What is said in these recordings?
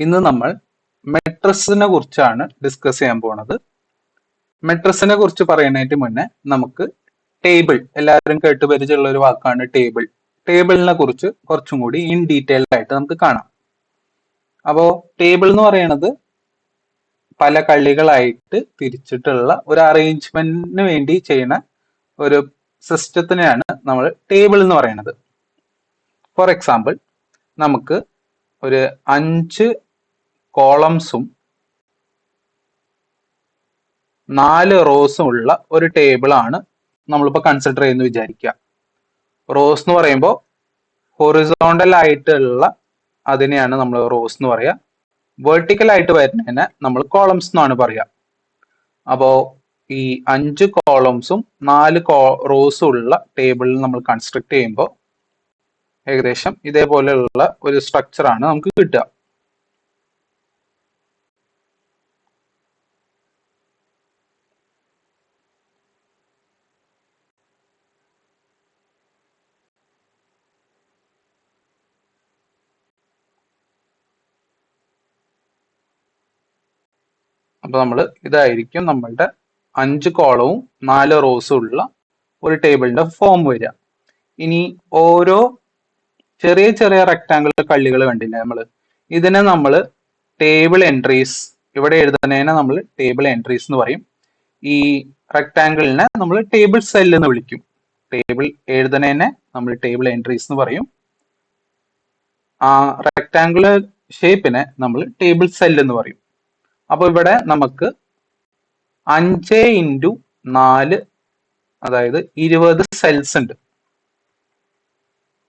ഇന്ന് നമ്മൾ മെട്രിക്സിനെ കുറിച്ചാണ് ഡിസ്കസ് ചെയ്യാൻ പോണത്. മെട്രിക്സിനെ കുറിച്ച് പറയുന്നതിന് മുന്നേ നമുക്ക് ടേബിൾ, എല്ലാവരും കേട്ട് പരിചയമുള്ള ഒരു വാക്കാണ് ടേബിൾ. ടേബിളിനെ കുറിച്ച് കുറച്ചും കൂടി ഇൻ ഡീറ്റെയിൽ ആയിട്ട് നമുക്ക് കാണാം. അപ്പോൾ ടേബിൾ എന്ന് പറയുന്നത് പല കള്ളികളായിട്ട് തിരിച്ചിട്ടുള്ള ഒരു അറേഞ്ച്മെന്റിന് വേണ്ടി ചെയ്യുന്ന ഒരു സിസ്റ്റത്തിനെയാണ് നമ്മൾ ടേബിൾ എന്ന് പറയുന്നത്. ഫോർ എക്സാമ്പിൾ, നമുക്ക് ഒരു 5 കോളംസും 4 റോസും ഉള്ള ഒരു ടേബിൾ ആണ് നമ്മളിപ്പോൾ കൺസിഡർ ചെയ്യുന്ന വിചാരിക്കുക. റോസ് എന്ന് പറയുമ്പോൾ ഹൊറിസോണ്ടൽ ആയിട്ടുള്ള അതിനെയാണ് നമ്മൾ റോസ് എന്ന് പറയുക. വെർട്ടിക്കൽ ആയിട്ട് വരുന്നതിനെ നമ്മൾ കോളംസ് എന്നാണ് പറയുക. അപ്പോൾ ഈ 5 കോളംസും 4 റോസും ഉള്ള ടേബിളിൽ നമ്മൾ കൺസ്ട്രക്ട് ചെയ്യുമ്പോൾ ഏകദേശം ഇതേപോലെയുള്ള ഒരു സ്ട്രക്ചർ ആണ് നമുക്ക് കിട്ടുക. അപ്പൊ നമ്മൾ ഇതായിരിക്കും നമ്മളുടെ 5 കോളവും 4 റോസും ഉള്ള ഒരു ടേബിളിന്റെ ഫോം വരിക. ഇനി ഓരോ ചെറിയ ചെറിയ റെക്ടാങ്കിൾ കള്ളികൾ കണ്ടില്ലേ നമ്മൾ, ഇതിനെ നമ്മൾ ടേബിൾ എൻട്രീസ്, ഇവിടെ എഴുതുന്നതിനെ നമ്മൾ ടേബിൾ എൻട്രീസ് എന്ന് പറയും. ഈ റെക്ടാങ്കിളിനെ നമ്മൾ ടേബിൾ സെൽ എന്ന് വിളിക്കും. ടേബിൾ എഴുതുന്നതിനെ നമ്മൾ ടേബിൾ എൻട്രീസ് എന്ന് പറയും. ആ റെക്ടാങ്കുലർ ഷേപ്പിനെ നമ്മൾ ടേബിൾ സെൽ എന്ന് പറയും. അപ്പൊ ഇവിടെ നമുക്ക് 5x4, അതായത് 20 സെൽസ് ഉണ്ട്.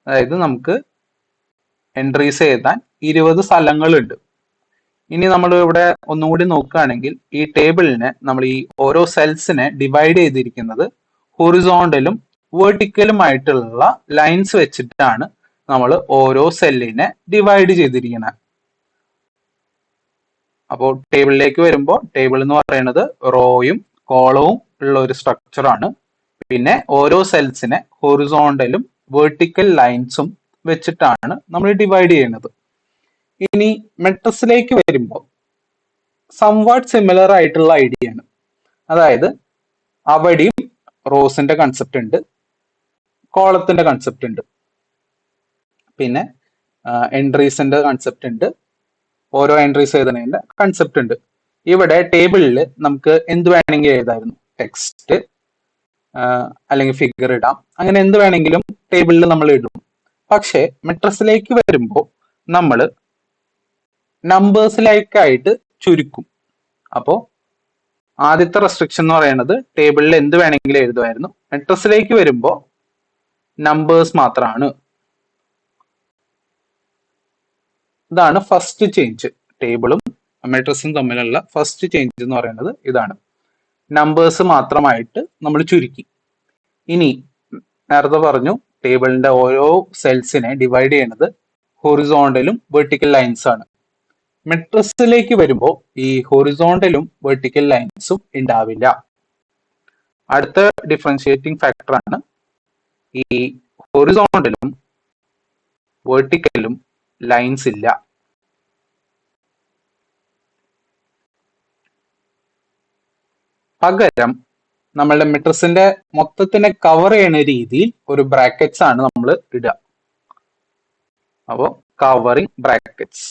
അതായത് നമുക്ക് എൻട്രീസ് എഴുതാൻ 20 സ്ഥലങ്ങളുണ്ട്. ഇനി നമ്മൾ ഇവിടെ ഒന്നുകൂടി നോക്കുകയാണെങ്കിൽ ഈ ടേബിളിനെ നമ്മൾ ഈ ഓരോ സെൽസിനെ ഡിവൈഡ് ചെയ്തിരിക്കുന്നത് ഹൊറിസോണ്ടലും വെർട്ടിക്കലും ആയിട്ടുള്ള ലൈൻസ് വെച്ചിട്ടാണ് നമ്മൾ ഓരോ സെല്ലിനെ ഡിവൈഡ് ചെയ്തിരിക്കുന്നത്. അപ്പോൾ ടേബിളിലേക്ക് വരുമ്പോൾ ടേബിൾ എന്ന് പറയുന്നത് റോയും കോളവും ഉള്ള ഒരു സ്ട്രക്ചർ ആണ്. പിന്നെ ഓരോ സെൽസിനെ ഹൊറിസോണ്ടലും വെർട്ടിക്കൽ ലൈൻസും വെച്ചിട്ടാണ് നമ്മൾ ഡിവൈഡ് ചെയ്യുന്നത്. ഇനി മെട്രിക്സിലേക്ക് വരുമ്പോൾ സംവാട്ട് സിമിലർ ആയിട്ടുള്ള ഐഡിയ ആണ്. അതായത് അവിടെയും റോസിന്റെ കൺസെപ്റ്റ് ഉണ്ട്, കോളത്തിന്റെ കൺസെപ്റ്റ് ഉണ്ട്, പിന്നെ എൻട്രീസിന്റെ കൺസെപ്റ്റ് ഉണ്ട്, ഓരോ എൻട്രീസ് എഴുതുന്നതിന്റെ കൺസെപ്റ്റ് ഉണ്ട്. ഇവിടെ ടേബിളിൽ നമുക്ക് എന്ത് വേണമെങ്കിലും എഴുതായിരുന്നു, ടെക്സ്റ്റ് അല്ലെങ്കിൽ ഫിഗർ ഇടാം, അങ്ങനെ എന്ത് വേണമെങ്കിലും ടേബിളിൽ നമ്മൾ ഇടും. പക്ഷെ മെട്രിക്സിലേക്ക് വരുമ്പോൾ നമ്മൾ നമ്പേഴ്സിലേക്കായിട്ട് ചുരുക്കും. അപ്പോൾ ആദ്യത്തെ റെസ്ട്രിക്ഷൻ എന്ന് പറയുന്നത് ടേബിളിൽ എന്ത് വേണമെങ്കിലും എഴുതുമായിരുന്നു. മെട്രിക്സിലേക്ക് വരുമ്പോൾ നമ്പേഴ്സ് മാത്രമാണ്. ഇതാണ് ഫസ്റ്റ് ചേഞ്ച്. ടേബിളും മെട്രിക്സും തമ്മിലുള്ള ഫസ്റ്റ് ചേഞ്ച് എന്ന് പറയുന്നത് ഇതാണ്. നമ്പേഴ്സ് മാത്രമായിട്ട് നമ്മൾ ചുരുക്കി. ഇനി നേരത്തെ പറഞ്ഞു ടേബിളിന്റെ ഓരോ സെൽസിനെ ഡിവൈഡ് ചെയ്യുന്നത് ഹൊറിസോണ്ടലും വെർട്ടിക്കൽ ലൈൻസ് ആണ്. മെട്രിക്സിലേക്ക് വരുമ്പോൾ ഈ ഹൊറിസോണ്ടലും വെർട്ടിക്കൽ ലൈൻസും ഉണ്ടാവില്ല. അടുത്ത ഡിഫറൻഷിയേറ്റിംഗ് ഫാക്ടറാണ് ഈ ഹൊറിസോണ്ടലും വെർട്ടിക്കലും ലൈൻസ് ഇല്ല. പകരം നമ്മളുടെ മെട്രിക്സിന്റെ മൊത്തത്തിനെ കവർ ചെയ്യുന്ന രീതിയിൽ ഒരു ബ്രാക്കറ്റ്സ് ആണ് നമ്മൾ ഇടുക. അപ്പോൾ കവറിങ് ബ്രാക്കറ്റ്സ്.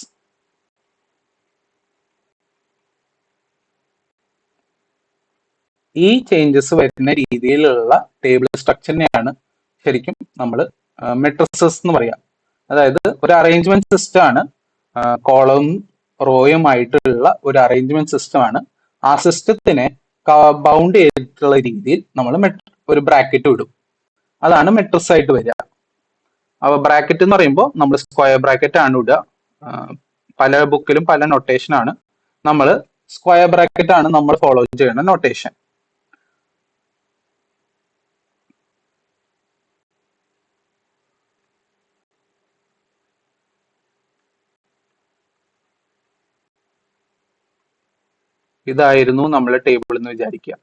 ഈ ചേഞ്ചസ് വരുന്ന രീതിയിലുള്ള ടേബിൾ സ്ട്രക്ചറിനെയാണ് ശരിക്കും നമ്മൾ മെട്രിക്സസ് എന്ന് പറയാം. അതായത് ഒരു അറേഞ്ച്മെന്റ് സിസ്റ്റം ആണ്, കോളവും റോയുമായിട്ടുള്ള ഒരു അറേഞ്ച്മെന്റ് സിസ്റ്റം ആണ്. ആ സിസ്റ്റത്തിനെ ബൗണ്ട് ചെയ്തിട്ടുള്ള രീതിയിൽ നമ്മൾ ഒരു ബ്രാക്കറ്റ് ഇടും. അതാണ് മെട്രിക്സ് ആയിട്ട് വരിക. അപ്പൊ ബ്രാക്കറ്റ് എന്ന് പറയുമ്പോൾ നമ്മൾ സ്ക്വയർ ബ്രാക്കറ്റ് ആണ് ഇടുക. പല ബുക്കിലും പല നൊട്ടേഷൻ ആണ്. നമ്മൾ സ്ക്വയർ ബ്രാക്കറ്റ് ആണ് നമ്മൾ ഫോളോ ചെയ്യുന്ന നൊട്ടേഷൻ. ഇതായിരുന്നു നമ്മളെ ടേബിൾ എന്ന് വിചാരിക്കുക.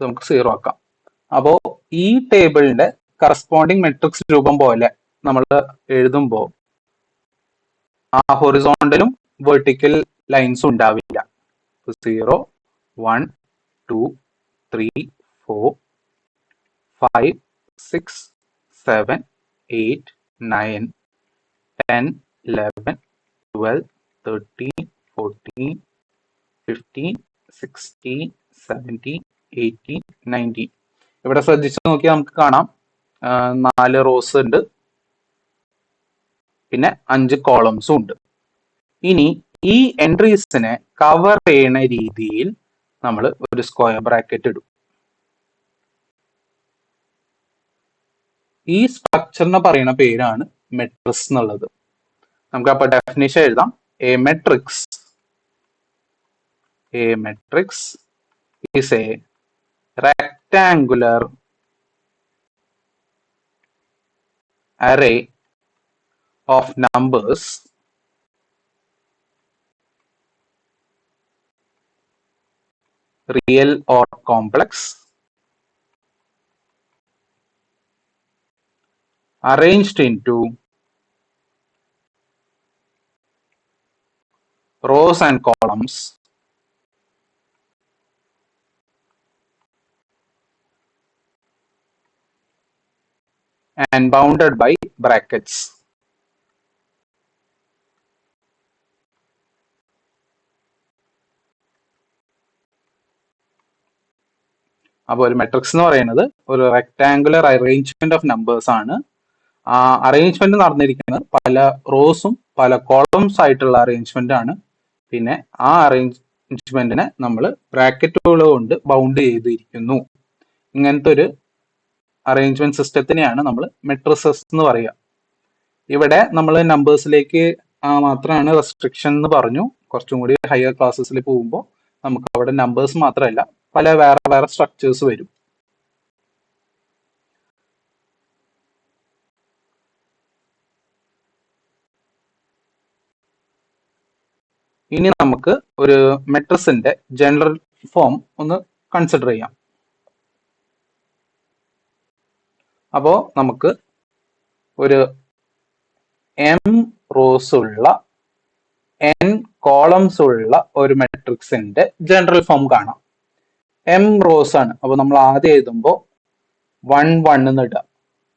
നമുക്ക് 0 ആക്കാം. അപ്പോൾ ഈ ടേബിളിന്റെ കറസ്പോണ്ടിങ് മെട്രിക്സ് രൂപം പോലെ നമ്മൾ എഴുതുമ്പോൾ ആ ഹൊറിസോണ്ടലും വെർട്ടിക്കൽ ലൈൻസും ഉണ്ടാവില്ല. 0 1 2 3 4 5 6 7 8 9 10 11 12 13 14 15 16 17 18 19. ഇവിടെ ശ്രദ്ധിച്ചു നോക്കിയാൽ നമുക്ക് കാണാം 4 റോസ് ഉണ്ട്, പിന്നെ 5 കോളംസും ഉണ്ട്. ഇനി ഈ എൻട്രീസിനെ കവർ ചെയ്യുന്ന രീതിയിൽ നമ്മൾ ഒരു സ്ക്വയർ ബ്രാക്കറ്റ് ഇടും. ഈ സ്ട്രക്ചറിനെ പറയുന്ന പേരാണ് മെട്രിക്സ് എന്നുള്ളത്. നമുക്ക് അപ്പൊ ഡെഫിനിഷൻ എഴുതാം. A matrix is A rectangular array of numbers real or complex arranged into rows and columns and bounded by brackets. അപ്പോൾ ഒരു മെട്രിക്സ് എന്ന് പറയുന്നത് ഒരു റെക്ടാങ്കുലർ അറേഞ്ച്മെന്റ് ഓഫ് നമ്പേഴ്സ് ആണ്. ആ അറേഞ്ച്മെന്റ് നടന്നിരിക്കുന്നത് പല റോസും പല കോളംസ് ആയിട്ടുള്ള അറേഞ്ച്മെന്റ് ആണ്. പിന്നെ ആ അറേഞ്ച്മെന്റിനെ നമ്മൾ ബ്രാക്കറ്റുകൾ കൊണ്ട് ബൗണ്ട് ചെയ്തിരിക്കുന്നു. ഇങ്ങനത്തെ ഒരു അറേഞ്ച്മെന്റ് സിസ്റ്റത്തിനെയാണ് നമ്മൾ മെട്രിസസ് എന്ന് പറയുക. ഇവിടെ നമ്മൾ നമ്പേഴ്സിലേക്ക് മാത്രമാണ് റെസ്ട്രിക്ഷൻ എന്ന് പറഞ്ഞു. കുറച്ചും കൂടി ഹയർ ക്ലാസ്സസിൽ പോകുമ്പോൾ നമുക്ക് അവിടെ നമ്പേഴ്സ് മാത്രമല്ല പല വേറെ വേറെ സ്ട്രക്ചേഴ്സ് വരും. ഇനി നമുക്ക് ഒരു മെട്രിക്സിന്റെ ജനറൽ ഫോം ഒന്ന് കൺസിഡർ ചെയ്യാം. അപ്പോ നമുക്ക് ഒരു m റോസ് ഉള്ള n കോളംസ് ഉള്ള ഒരു മെട്രിക്സിന്റെ ജനറൽ ഫോം കാണാം. m റോസ് ആണ്. അപ്പൊ നമ്മൾ ആദ്യം എഴുതുമ്പോൾ 1 1 എന്ന് ഇടുക.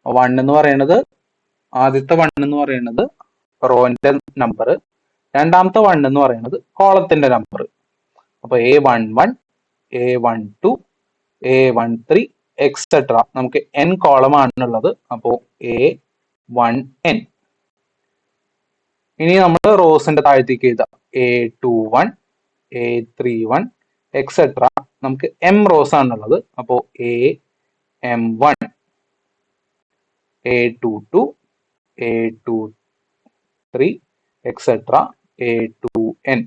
1 എന്ന് പറയുന്നത് ആദ്യത്തെ 1 എന്ന് പറയുന്നത് റോന്റെ നമ്പർ, രണ്ടാമത്തെ 1 എന്ന് പറയുന്നത് കോളത്തിന്റെ നമ്പർ. അപ്പൊ A11 A12 A13 എക്സെട്ര നമുക്ക് n കോളം ആണുള്ളത്. അപ്പോ A1n. ഇനി നമ്മൾ റോസിന്റെ താഴത്തേക്ക് എഴുതാം. A21 A31 എക്സെട്ര നമുക്ക് m റോസ് ആണുള്ളത്. അപ്പോ AM1 A22 A23 etcetera A2n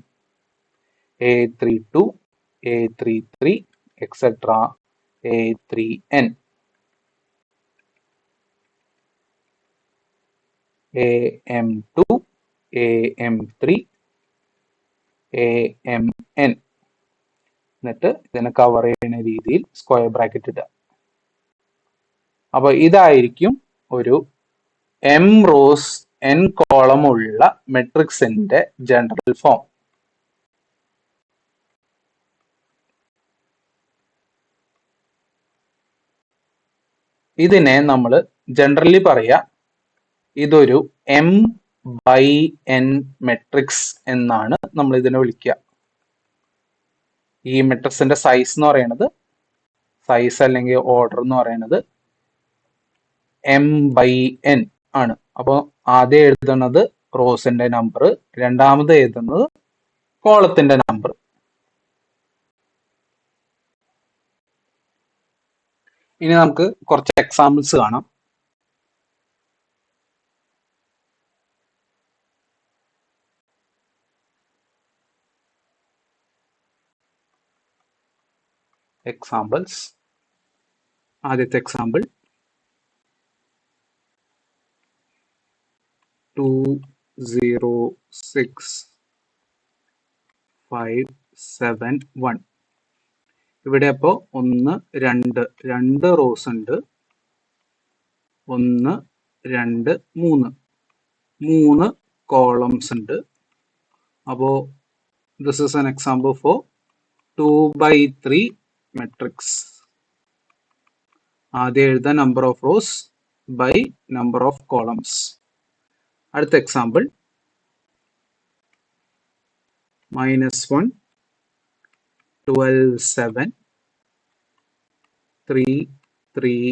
A32 A33 etcetera A3n AM2 AM3 AMN. എന്നിട്ട് ഇതിനെ കവർ ചെയ്യുന്ന രീതിയിൽ സ്ക്വയർ ബ്രാക്കറ്റ് ഇടുക. അപ്പൊ ഇതായിരിക്കും ഒരു m റോസ് n കോളം ഉള്ള മെട്രിക്സിന്റെ ജനറൽ ഫോം. ഇതിനെ നമ്മൾ ജനറലി പറയാ ഇതൊരു m/n മെട്രിക്സ് എന്നാണ് നമ്മൾ ഇതിനെ വിളിക്കുക. ഈ മെട്രിക്സിന്റെ സൈസ് എന്ന് പറയുന്നത്, സൈസ് അല്ലെങ്കിൽ ഓർഡർ എന്ന് പറയുന്നത് m/n ആണ്. അപ്പോൾ ആദ്യം എഴുതുന്നത് റോസിന്റെ നമ്പർ, രണ്ടാമത് എഴുതുന്നത് കോളത്തിന്റെ നമ്പർ. ഇനി നമുക്ക് കുറച്ച് എക്സാമ്പിൾസ് കാണാം. എക്സാമ്പിൾസ്. ആദ്യത്തെ എക്സാമ്പിൾ 2 0 6 5 7 1. ഇവിടെ അപ്പോ 1 2 2 റോസ് ഉണ്ട്, 1 2 3 മൂന്ന് കോളംസ് ഉണ്ട്. അപ്പോൾ this is an example for 2/3 matrix. ആദ്യം എഴുതാൻ number of rows by number of columns. അടുത്ത എക്സാമ്പിൾ -1 12 7 3 3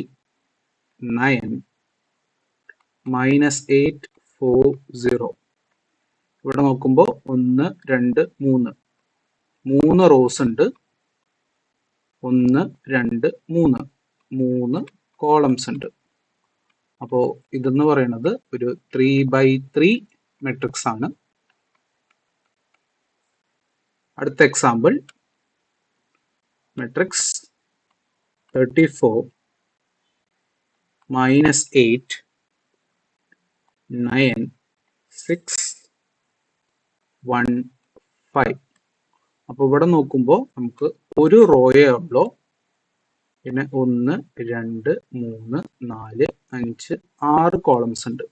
9 -8 4 0. ഇവിടെ നോക്കുമ്പോൾ 1 2 3 മൂന്ന് റോസ് ഉണ്ട്. 1 2 3 മൂന്ന് കോളംസ് ഉണ്ട്. അപ്പോൾ ഇതെന്ന് പറയുന്നത് ഒരു 3/3 മെട്രിക്സ് ആണ്. അടുത്ത എക്സാമ്പിൾ മെട്രിക്സ് 34 -8 9 6 1 5. അപ്പോൾ ഇവിടെ നോക്കുമ്പോൾ നമുക്ക് ഒരു റോയേ ഉള്ളൂ. പിന്നെ 1 2 3 4 5 6 കോളംസ് ഉണ്ട്.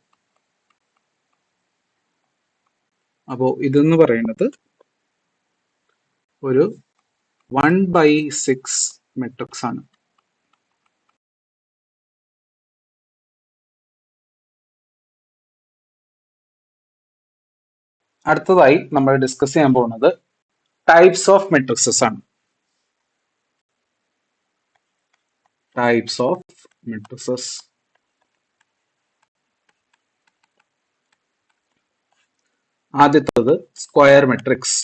അപ്പോൾ ഇതെന്ന് പറയുന്നത് ഒരു 1/6 മെട്രിക്സ് ആണ്. അടുത്തതായി നമ്മൾ ഡിസ്കസ് ചെയ്യാൻ പോകുന്നത് ടൈപ്സ് ഓഫ് മെട്രിക്സസ് ആണ്. Types of matrices. ആദ്യത്തേത് സ്ക്വയർ മെട്രിക്സ്.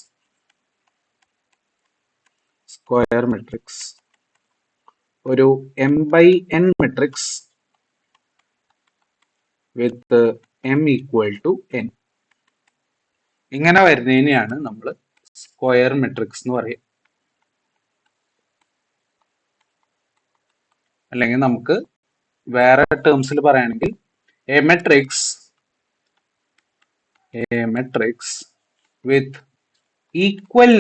സ്ക്വയർ മെട്രിക്സ് ഒരു m/n matrix with m equal to n. ഇങ്ങനെ വരുന്നതിനെയാണ് നമ്മൾ സ്ക്വയർ മെട്രിക്സ് എന്ന് പറയുക. അല്ലെങ്കിൽ നമുക്ക് വേറെ ടേംസിൽ പറയുകയാണെങ്കിൽ A matrix with equal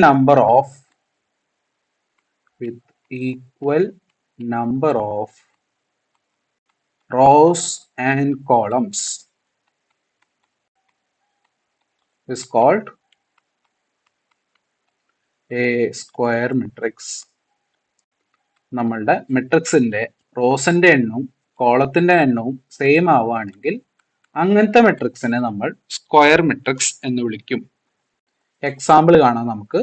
number of rows and columns is called a square matrix. നമ്മളുടെ മെട്രിക്സിന്റെ റോസിന്റെ എണ്ണവും കോളത്തിന്റെ എണ്ണവും സെയിം ആവുകയാണെങ്കിൽ അങ്ങനത്തെ മെട്രിക്സിനെ നമ്മൾ സ്ക്വയർ മെട്രിക്സ് എന്ന് വിളിക്കും. എക്സാമ്പിൾ കാണാം നമുക്ക്.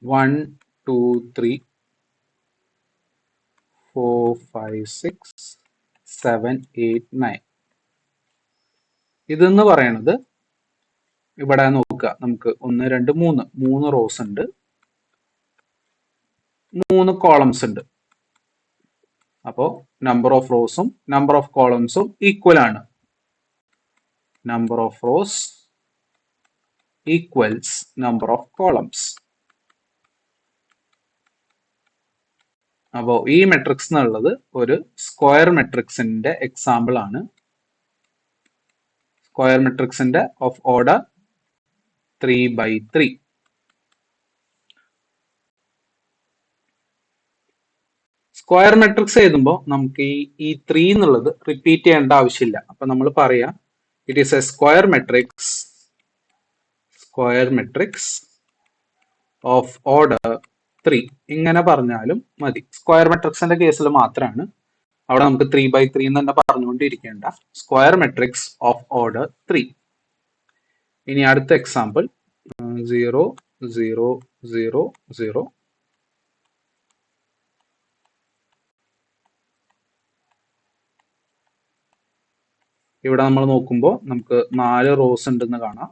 1 2 3 4 5 6 7 8 9. ഇതെന്ന് പറയുന്നത് ഇവിടെ നോക്കുക, നമുക്ക് 1 2 3 മൂന്ന് റോസ് ഉണ്ട്, 3 കോളംസ് ഉണ്ട്. അപ്പോൾ നമ്പർ ഓഫ് റോസും നമ്പർ ഓഫ് കോളംസും ഈക്വൽ ആണ്. Number of rose equals number of columns. അപ്പോൾ ഈ മെട്രിക്സ് എന്നുള്ളത് ഒരു സ്ക്വയർ മെട്രിക്സിന്റെ എക്സാമ്പിൾ ആണ്. സ്ക്വയർ മെട്രിക്സിന്റെ ഓഫ് ഓർഡർ 3/3. സ്ക്വയർ മെട്രിക്സ് എഴുതുമ്പോൾ നമുക്ക് ഈ 3 എന്നുള്ളത് റിപ്പീറ്റ് ചെയ്യേണ്ട ആവശ്യമില്ല. അപ്പൊ നമ്മൾ പറയാം it is A square matrix of order 3. ഇങ്ങനെ പറഞ്ഞാലും മതി. സ്ക്വയർ മെട്രിക്സിന്റെ കേസിൽ മാത്രമാണ് അവിടെ നമുക്ക് 3/3 എന്ന് തന്നെ പറഞ്ഞുകൊണ്ടിരിക്കേണ്ട. Square matrix of order 3. ഇനി അടുത്ത എക്സാമ്പിൾ 0 0 0 0. ഇവിടെ നമ്മൾ നോക്കുമ്പോൾ നമുക്ക് 4 റോസ് ഉണ്ടെന്ന് കാണാം,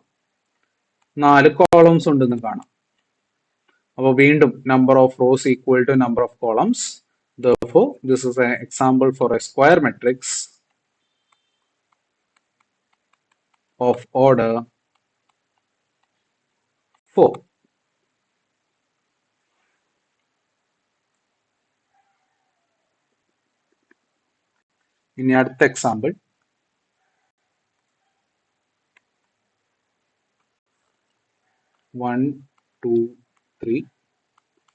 4 കോളംസ് ഉണ്ടെന്ന് കാണാം. അപ്പോൾ വീണ്ടും number of rows equal to number of columns. Therefore, this is an example for a square matrix of order 4. ഇനി അടുത്ത എക്സാമ്പിൾ 1 2 3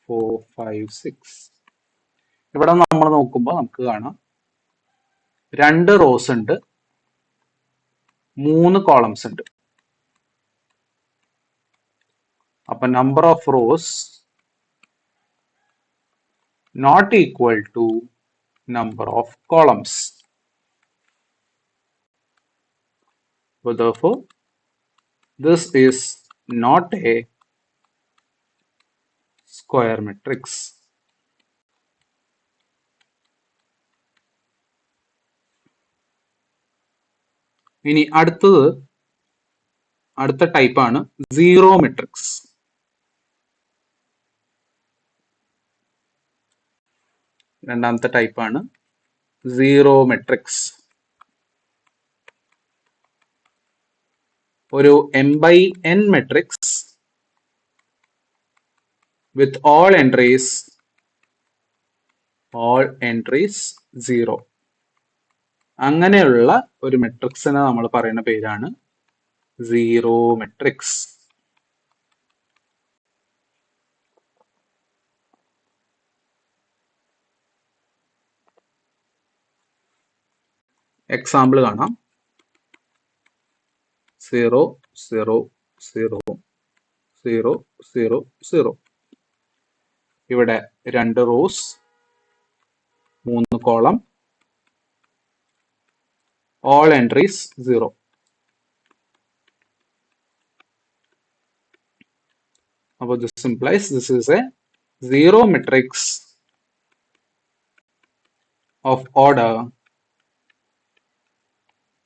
4 5 6. ഇവിടെ നമ്മൾ നോക്കുമ്പോൾ നമുക്ക് കാണാം 2 റോസ് ഉണ്ട്, 3 കോളംസ് ഉണ്ട്. അപ്പൊ number of rose not equal to number of columns. So therefore, this is not a square matrix. ഇനി അടുത്ത ടൈപ്പ് ആണ് സീറോ മെട്രിക്സ്. രണ്ടാമത്തെ ടൈപ്പ് ആണ് സീറോ മെട്രിക്സ്. ഒരു m/n മെട്രിക്സ് വിത്ത് all entries 0. അങ്ങനെയുള്ള ഒരു മെട്രിക്സിനെ നമ്മൾ പറയുന്ന പേരാണ് സീറോ മെട്രിക്സ്. എക്സാമ്പിൾ കാണാം. 0 0 0 0 0 0. ഇവിടെ 2 റോസ്, 3 കോളം, all entries 0. അപ്പോൾ this implies this is a zero matrix of order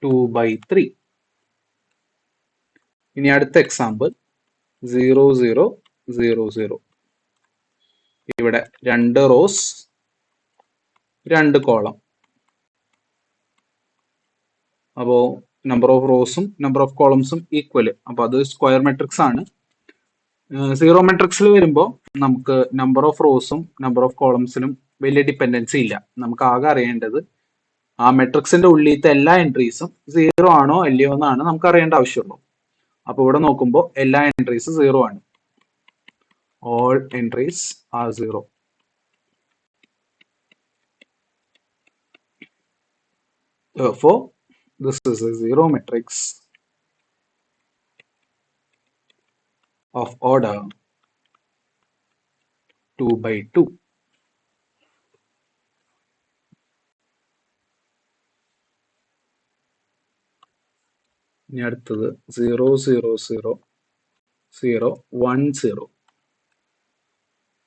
2/3. ഇനി അടുത്ത എക്സാമ്പിൾ 0 0 0 0. ഇവിടെ 2 റോസ്, 2 കോളം. അപ്പോൾ നമ്പർ ഓഫ് റോസും നമ്പർ ഓഫ് കോളംസും ഈക്വൽ. അപ്പോൾ അത് സ്ക്വയർ മെട്രിക്സ് ആണ്. സീറോ മെട്രിക്സിൽ വരുമ്പോൾ നമുക്ക് നമ്പർ ഓഫ് റോസും നമ്പർ ഓഫ് കോളംസിനും വലിയ ഡിപ്പെൻഡൻസി ഇല്ല. നമുക്ക് ആകെ അറിയേണ്ടത് ആ മെട്രിക്സിന്റെ ഉള്ളിലത്തെ എല്ലാ എൻട്രീസും 0 ആണോ അല്ലയോ എന്നാണ് നമുക്ക് അറിയേണ്ട ആവശ്യമുള്ളൂ. അപ്പൊ ഇവിടെ നോക്കുമ്പോൾ എല്ലാ എൻട്രീസും 0 ആണ്. All entries R 0. Therefore, this is a zero matrix of order 2/2. ഇനി അടുത്തത് 0 0 0 0 1 0.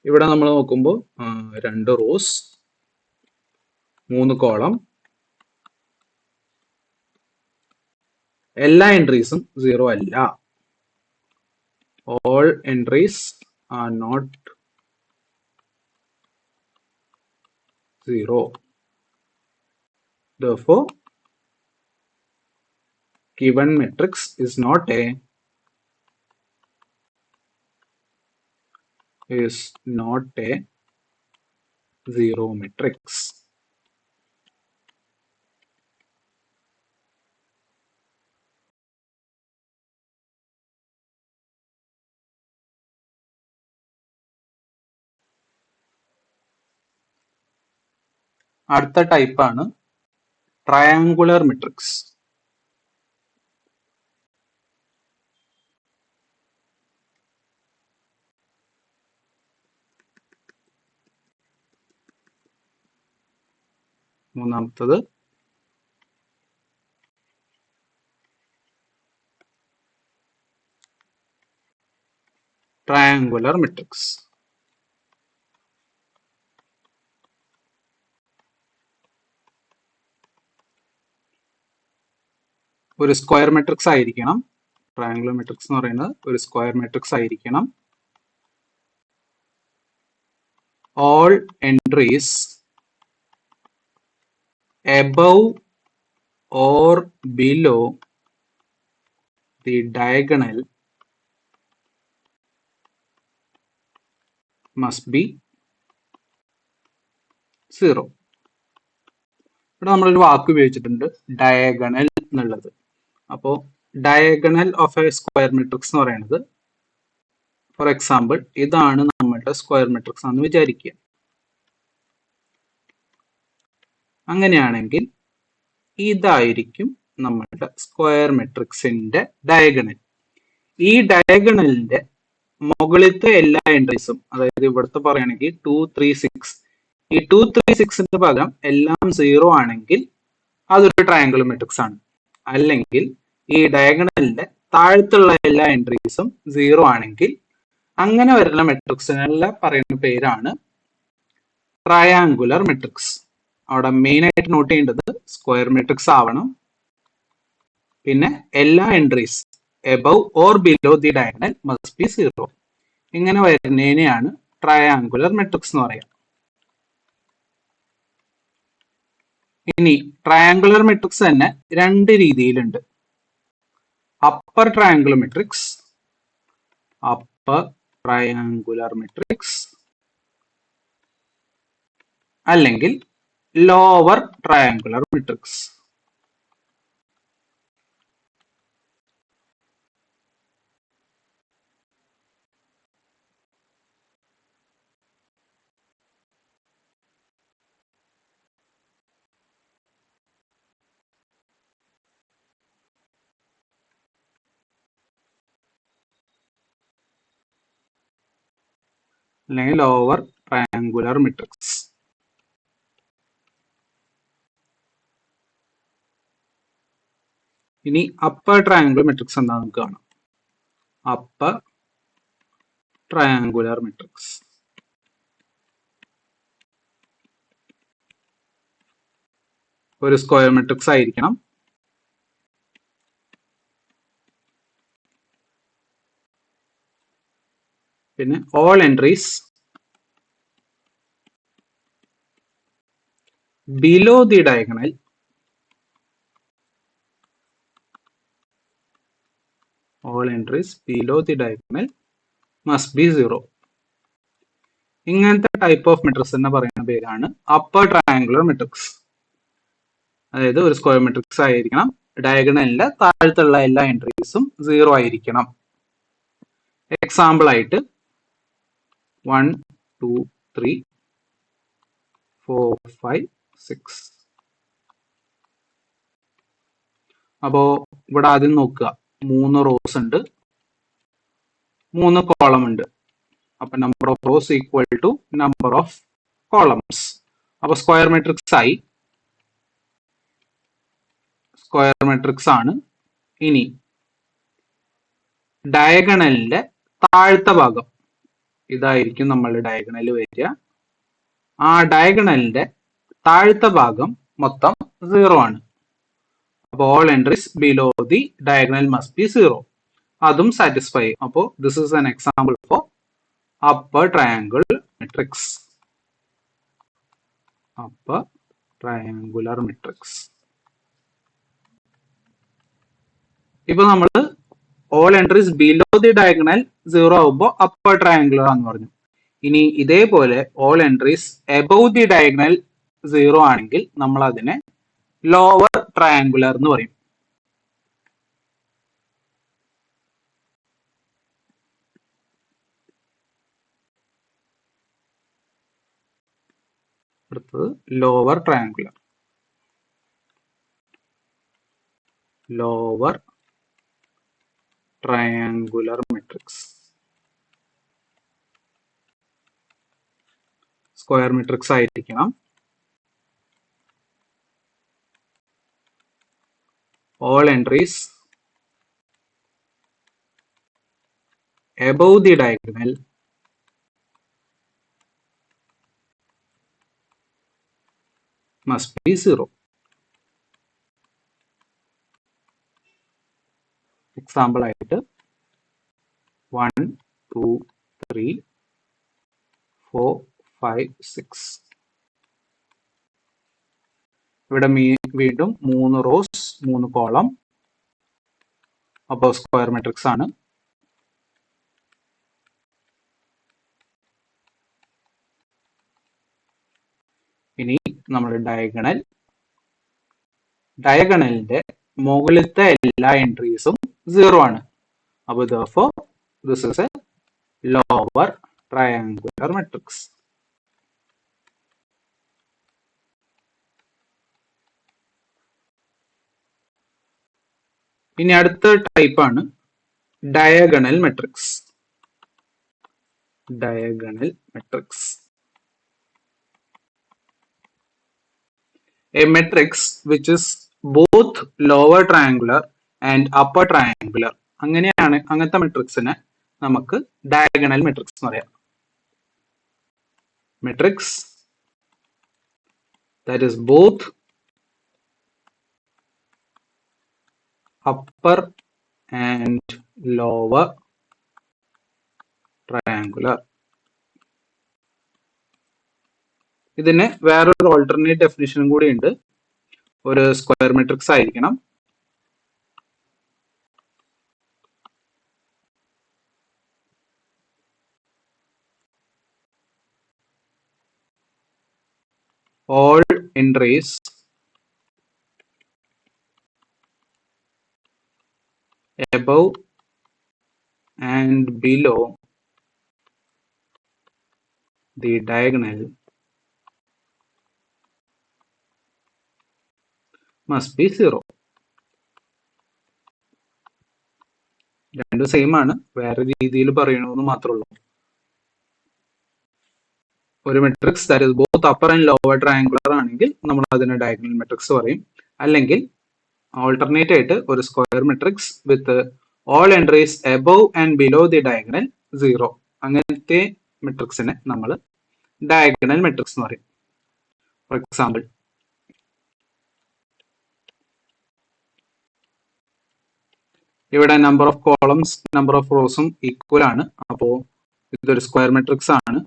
ഇവിടെ നമ്മൾ നോക്കുമ്പോൾ 2 റോസ്, 3 കോളം, എല്ലാ എൻട്രീസും 0 അല്ല. all entries are not 0. Therefore, given matrix is not a zero matrix. അടുത്ത ടൈപ്പ് ആണ് ട്രയാങ്കുലർ മെട്രിക്സ്. മൂന്നാമത്തത് ട്രയാങ്കുലർ മെട്രിക്സ്. ഒരു സ്ക്വയർ മെട്രിക്സ് ആയിരിക്കണം. ട്രയാങ്കുലർ മെട്രിക്സ് എന്ന് പറയുന്നത് ഒരു സ്ക്വയർ മെട്രിക്സ് ആയിരിക്കണം. all entries above or below the diagonal must be 0. ഇവിടെ നമ്മളൊരു വാക്ക് ഉപയോഗിച്ചിട്ടുണ്ട്, ഡയഗണൽ എന്നുള്ളത്. അപ്പോൾ diagonal of A square matrix എന്ന് പറയുന്നത്, ഫോർ എക്സാമ്പിൾ ഇതാണ് നമ്മളുടെ സ്ക്വയർ മെട്രിക്സ് ആണെന്ന് വിചാരിക്കുക. അങ്ങനെയാണെങ്കിൽ ഇതായിരിക്കും നമ്മളുടെ സ്ക്വയർ മെട്രിക്സിന്റെ ഡയഗണൽ. ഈ ഡയഗണലിന്റെ മുകളിലത്തെ എല്ലാ എൻട്രീസും, അതായത് ഇവിടുത്തെ പറയുകയാണെങ്കിൽ 2 3 6, ഈ 2 3 6ന്റെ പകരം എല്ലാം 0 ആണെങ്കിൽ അതൊരു ട്രയാങ്കിൾ മെട്രിക്സ് ആണ്. അല്ലെങ്കിൽ ഈ ഡയഗണലിന്റെ താഴത്തുള്ള എല്ലാ എൻട്രീസും 0 ആണെങ്കിൽ അങ്ങനെ വരുന്ന മെട്രിക്സിനെ പറയുന്ന പേരാണ് ട്രയാങ്കുലർ മെട്രിക്സ്. അവിടെ മെയിൻ ആയിട്ട് നോട്ട് ചെയ്യേണ്ടത് സ്ക്വയർ മെട്രിക്സ് ആവണം, പിന്നെ എല്ലാ entries above or below the diagonal must be 0. ഇങ്ങനെ വരുന്നതിനെയാണ് ട്രയാങ്കുലർ മെട്രിക്സ് എന്ന് പറയാം. ഇനി ട്രയാങ്കുലർ മെട്രിക്സ് തന്നെ രണ്ട് രീതിയിലുണ്ട്. അപ്പർ ട്രയാങ്കുലർ മെട്രിക്സ്, അല്ലെങ്കിൽ ലോവർ ട്രയാങ്കുലർ മെട്രിക്സ്. അല്ലെങ്കിൽ ലോവർ ട്രയാങ്കുലർ മെട്രിക്സ്. ഇനി അപ്പർ ട്രയാങ്കുലർ മെട്രിക്സ് എന്താണെന്ന് നമുക്ക് കാണാം. അപ്പർ ട്രയാങ്കുലർ മെട്രിക്സ് ഒരു സ്ക്വയർ മെട്രിക്സ് ആയിരിക്കണം. പിന്നെ all entries below the diagonal must be 0. ഇങ്ങനത്തെ ടൈപ്പ് ഓഫ് മെട്രിക്സ് എന്ന് പറയുന്ന പേരാണ് അപ്പർ ട്രയാങ്കുലർ മെട്രിക്സ്. അതായത് ഒരു സ്ക്വയർ മെട്രിക്സ് ആയിരിക്കണം, ഡയഗണലിന്റെ താഴത്തുള്ള എല്ലാ എൻട്രീസും 0 ആയിരിക്കണം. എക്സാമ്പിൾ ആയിട്ട് 1 2 3 4 5 6. അപ്പോ ഇവിടെ ആദ്യം നോക്കുക, 3 റോസ് ഉണ്ട്, 3 കോളം ഉണ്ട്. അപ്പൊ number of rows equal to number of columns. അപ്പൊ സ്ക്വയർ മെട്രിക്സ് ആയി, സ്ക്വയർ മെട്രിക്സ് ആണ്. ഇനി ഡയഗണലിന്റെ താഴത്തെ ഭാഗം ഇതായിരിക്കും നമ്മളുടെ ഡയഗണൽ വരിക. ആ ഡയഗണലിന്റെ താഴത്തെ ഭാഗം മൊത്തം 0 ആണ്. അപ്പോൾ all entries below the diagonal must be 0. അതും സാറ്റിസ്ഫൈ. അപ്പോൾ this is an example four upper triangular matrix. Upper triangular matrix. ഇപ്പൊ നമ്മൾ all entries below the diagonal 0 ആവുമ്പോൾ അപ്പർ ട്രയാങ്കുലർ ആണെന്ന് പറഞ്ഞു. ഇനി ഇതേപോലെ all entries above the diagonal 0 ആണെങ്കിൽ നമ്മൾ അതിനെ ലോവർ ട്രയാങ്കുലർ എന്ന് പറയും. അടുത്തത് lower triangular. Lower triangular matrix. Square matrix ആയിരിക്കണം. all entries above the diagonal must be 0. Example ആയിട്ട് 1 2 3 4 5 6. ഇവിടെ വീണ്ടും 3 റോസ് 3 കോളം. അപ്പോൾ സ്ക്വയർ മെട്രിക്സ് ആണ്. ഇനി നമ്മുടെ ഡയഗണലിന്റെ മുകളിലത്തെ എല്ലാ എൻട്രീസും 0 ആണ്. അപ്പോൾ therefore this is a lower triangular matrix. ഇനി അടുത്ത ടൈപ്പാണ് diagonal matrix. Diagonal matrix. A matrix which is both lower triangular and upper triangular. അങ്ങനത്തെ മെട്രിക്സിനെ നമുക്ക് ഡയഗണൽ മെട്രിക്സ് എന്ന് പറയാം. Matrix that is both upper and lower triangular. ഇതിന് വേറൊരു alternate ഡെഫിനിഷനും കൂടി ഉണ്ട്. ഒരു സ്ക്വയർ മെട്രിക്സ് ആയിരിക്കണം. All entries above and below the diagonal must be 0. രണ്ടും സെയിം ആണ്, വേറെ രീതിയിൽ പറയണമെന്ന് മാത്രമേ ഉള്ളൂ. ഒരു matrix that is both upper and lower triangular ആണെങ്കിൽ നമ്മൾ അതിനെ ഡയഗണൽ മെട്രിക്സ് പറയും. അല്ലെങ്കിൽ ഓൾട്ടർനേറ്റ് ആയിട്ട് ഒരു square matrix with all entries above and below the diagonal 0, അങ്ങനത്തെ മെട്രിക്സിനെ നമ്മൾ ഡയഗണൽ മെട്രിക്സ് എന്ന് പറയും. ഫോർ എക്സാമ്പിൾ, ഇവിടെ number of columns number of റോസും ഈക്വൽ ആണ്. അപ്പോൾ ഇതൊരു സ്ക്വയർ മെട്രിക്സ് ആണ്.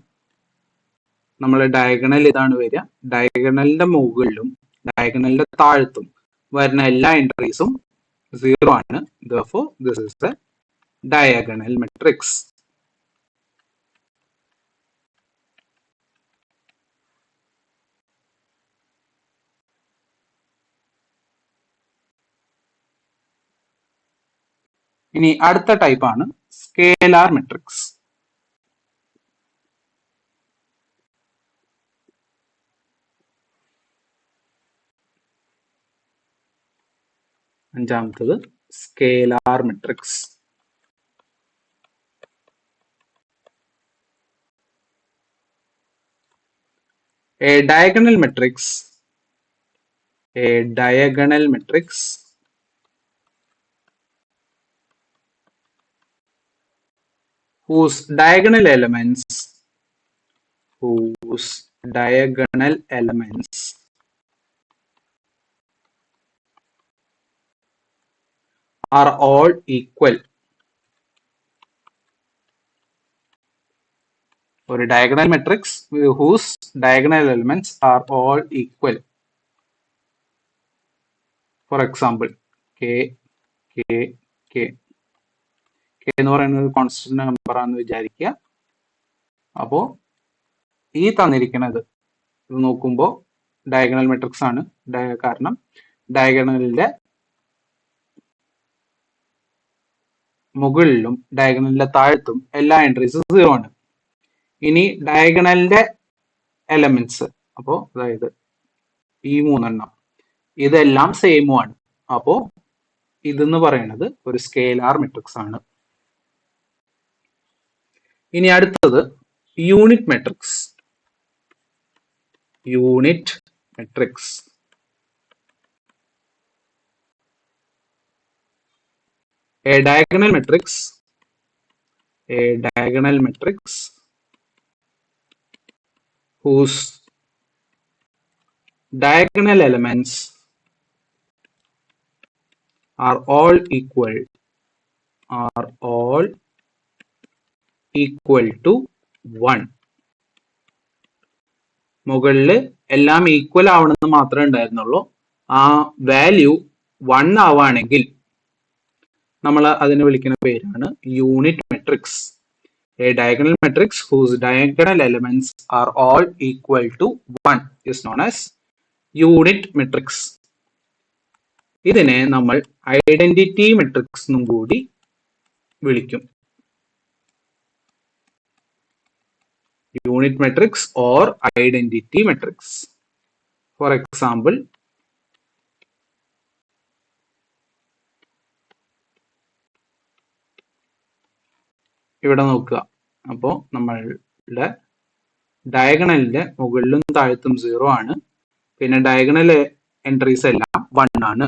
നമ്മൾ ഡയഗണൽ ഇതാണ് വരിക. ഡയഗണലിന്റെ മുകളിലും ഡയഗണലിന്റെ താഴത്തും വരുന്ന എല്ലാ എൻട്രീസും 0 ആണ്. Therefore, this is a diagonal matrix. ഇനി അടുത്ത ടൈപ്പാണ് സ്കേലാർ മെട്രിക്സ്. അഞ്ചാമത്തത് scalar matrix. A diagonal matrix whose diagonal elements are all equal. ഒരു diagonal matrix whose diagonal elements are all equal. For example, k എന്ന് പറയുന്നത് ഒരു കോൺസ്റ്റന്റ് നമ്പർ ആണെന്ന് വിചാരിക്കുക. അപ്പോൾ ഈ തന്നിരിക്കുന്നത് ഇത് നോക്കുമ്പോൾ ഡയഗണൽ മെട്രിക്സ് ആണ്. കാരണം ഡയഗണലിന്റെ മുകളിലും ഡയഗണലിന്റെ താഴത്തും എല്ലാ എൻട്രീസും 0 ആണ്. ഇനി ഡയഗണലിന്റെ എലമെന്റ്സ്, അപ്പോൾ അതായത് ഈ 3 എണ്ണം ഇതെല്ലാം സെയിമും ആണ്. അപ്പോൾ ഇതെന്ന് പറയുന്നത് ഒരു സ്കേലാർ മെട്രിക്സ് ആണ്. ഇനി അടുത്തത് unit matrix. A diagonal matrix whose diagonal elements are all equal to 1. മുകളിൽ എല്ലാം ഈക്വൽ ആവണമെന്ന് മാത്രമേ ഉണ്ടായിരുന്നുള്ളൂ. ആ വാല്യൂ 1 ആവുകയാണെങ്കിൽ നമ്മൾ അതിനെ വിളിക്കുന്ന പേരാണ് unit matrix. A diagonal matrix whose diagonal elements are all equal to 1 is known as unit matrix. ഇതിനെ നമ്മൾ ഐഡന്റിറ്റി മെട്രിക്സ് എന്നും കൂടി വിളിക്കും. Unit matrix or identity matrix. For example, ഇവിടെ നോക്കുക. അപ്പോൾ നമ്മളുടെ ഡയഗണലിന്റെ മുകളിലും താഴത്തും 0 ആണ്. പിന്നെ ഡയഗണൽ എൻട്രീസ് എല്ലാം 1 ആണ്.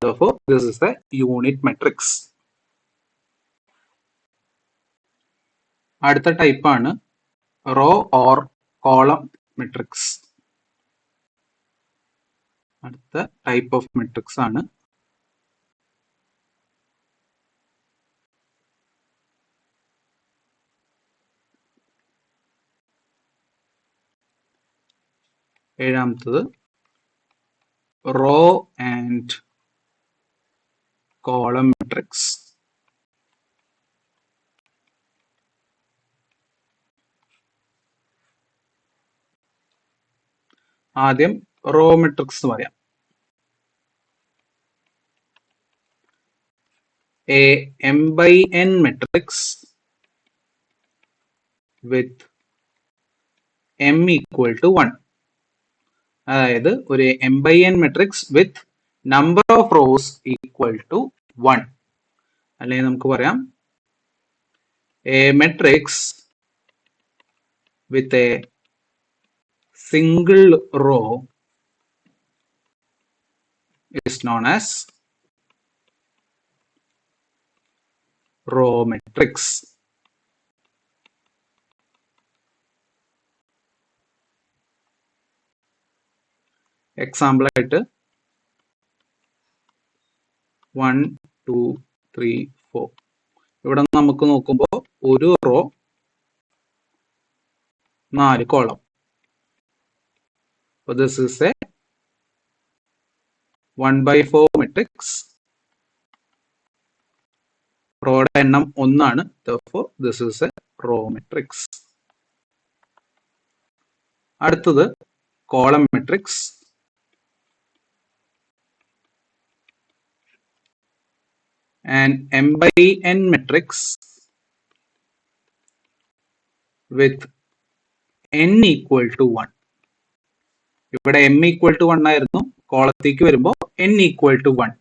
Therefore, this is the unit matrix. അടുത്ത ടൈപ്പ് ആണ് റോ ഓർ കോളം മെട്രിക്സ്. അടുത്ത ടൈപ്പ് ഓഫ് മെട്രിക്സ് ആണ് ഏഴാമത്തത് റോ ആൻഡ് കോളം മെട്രിക്സ്. ആദ്യം റോ മെട്രിക്സ് എന്ന് പറയാം. A m by n matrix with m equal to 1. അതായത് ഒരു m by n matrix with number of rows equal to 1. അല്ലെങ്കിൽ നമുക്ക് പറയാം a matrix with a single row is known as row matrix. Example ആയിട്ട് 1 2 3 4 ഇവിടെ നമുക്ക് നോക്കുമ്പോൾ ഒരു row 4 column. So this is a 1/4 matrix. റോയുടെ എണ്ണം 1 ആണ്. Therefore, this is a row matrix. അടുത്തത് column matrix. An m by n matrix with n equal to 1. ഇവിടെ m equal to 1 ആയിരുന്നു. കോളത്തേക്ക് വരുമ്പോൾ n equal to 1.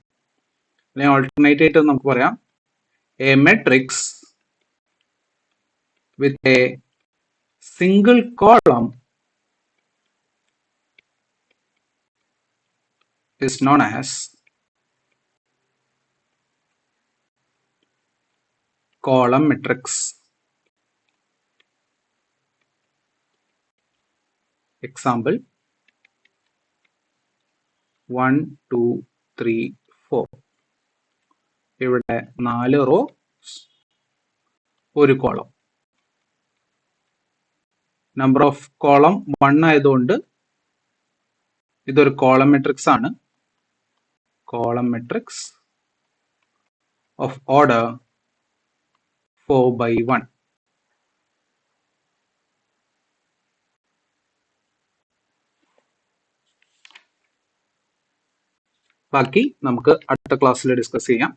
അല്ലെങ്കിൽ ഓൾട്ടർനേറ്റ് ആയിട്ട് നമുക്ക് പറയാം a matrix with a single column is known as column matrix. Example 1 2 3 4. ഇവിടെ 4 raw ഒരു column. Number of column 1 ആയതുകൊണ്ട് ഇതൊരു കോളം മെട്രിക്സ് ആണ്. Column matrix of order 4/1. ബാക്കി നമുക്ക് അടുത്ത ക്ലാസ്സിൽ ഡിസ്കസ് ചെയ്യാം.